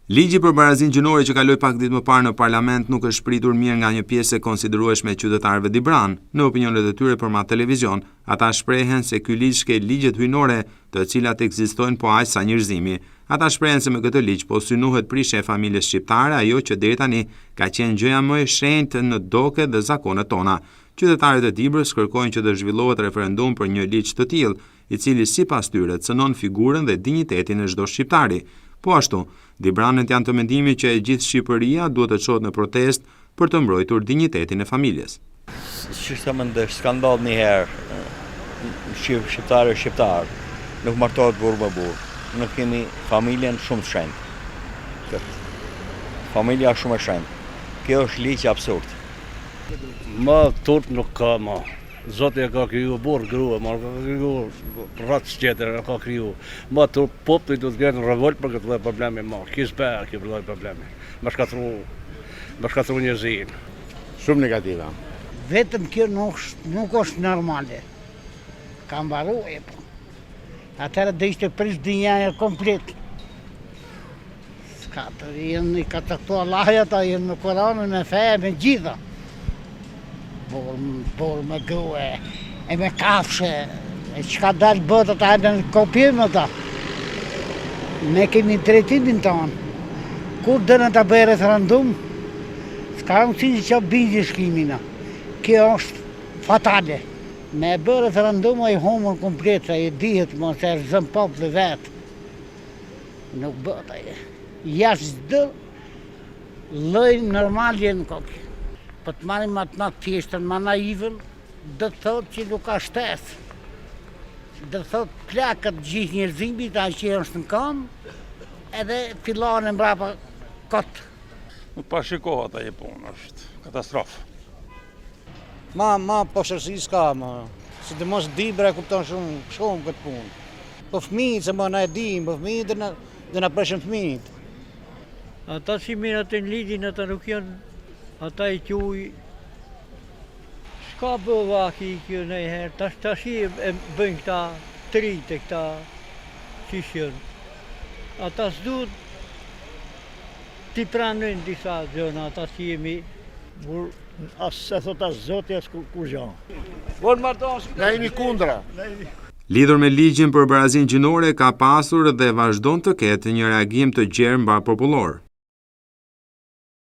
Ligji për barazinë gjinore që kaloi pak ditë më parë në parlament nuk është shpritur mirë nga një pjesë e konsiderueshme e qytetarëve Dibran. Në opinionet e tyre përmes televizion, ata shprehen se ky ligj shkel ligjet hyjnore, të cilat ekzistojnë po aq sa njerëzimi. Ata shprehen se me këtë ligj po synohet prishja e familjes shqiptare, ajo që deri tani ka qenë gjëja më e shenjtë në doke dhe zakonet tona. Qytetarët e Dibrës kërkojnë që të zhvillohet referendum për një ligj të tillë, i cili sipas tyre cënon figurën dhe dinjitetin e çdo shqiptari. Po ashtu, Dibranët janë të mendimit që e gjithë Shqipëria duhet të çohet në protestë për të mbrojtur dinjitetin e familjes. Çfarë mendesh, skandal një herë, shqiptar, nuk martohet burr me burr. Ne kemi familjen shumë të shenjtë. Familja shumë e shenjtë. Kjo është ligj absurd. Më turt nuk ka më. Zoti e ka kriju burr, grua, ma ka kriju rreth tjetër, e ka kriju. Ma të populli do të gjerë në revolt për këtë lloj problemi ma. Kjo lloj problemi. Më shkatru njerëzin. Shumë negative. Vetëm kjo nuk është normale. Ka mbaru e po. Atëherë dhe ishte prish dinjaja komplet. Ska të jenë i ka caktu Allahi ata, jenë me Koranën, me fe, me gjitha. Por me grue, e me kafshë, e qka dalë bëtë ata edhe në kopirë ata. Ne kemi drejtimin tonë. Kur dënë të bëjë referendum, s'ka rëndësi që bindje shkimina. Kjo është fatale. Me bërë referendum e i homën komplet, e dihet më se është zëmë popullë vetë. Nuk bëtë aje. Jashtë çdo lloj normal jenë kokë. Po të marrim atë më thjeshtën, më naivën, do të thotë që nuk ka shtesë. Do të thotë plakët gjithë njerëzimit, aq që është në këmbë, edhe fillon e mbrapa kot. Nuk pa shikohet ajo punë, është katastrofë. Ma poshtërsi s'ka, sidomos Dibra e kupton shumë këtë punë. Po fëmijët, se më na e dim, po fëmijët dhe na preshën fëmijët. Ata si mirë atë në ligjin, ata nuk janë, ata i quj, s'ka bëvaki kjo në i herë, tash e bëjnë këta tritë e këta qishën. Ata s'duhet t'i pranojnë disa gjëna, ata si jemi as se thot as zoti as kur gjë. Ne jemi kundra. Lidhur me ligjin për barazinë gjinore ka pasur dhe vazhdon të ketë një reagim të gjerë mbar popullor.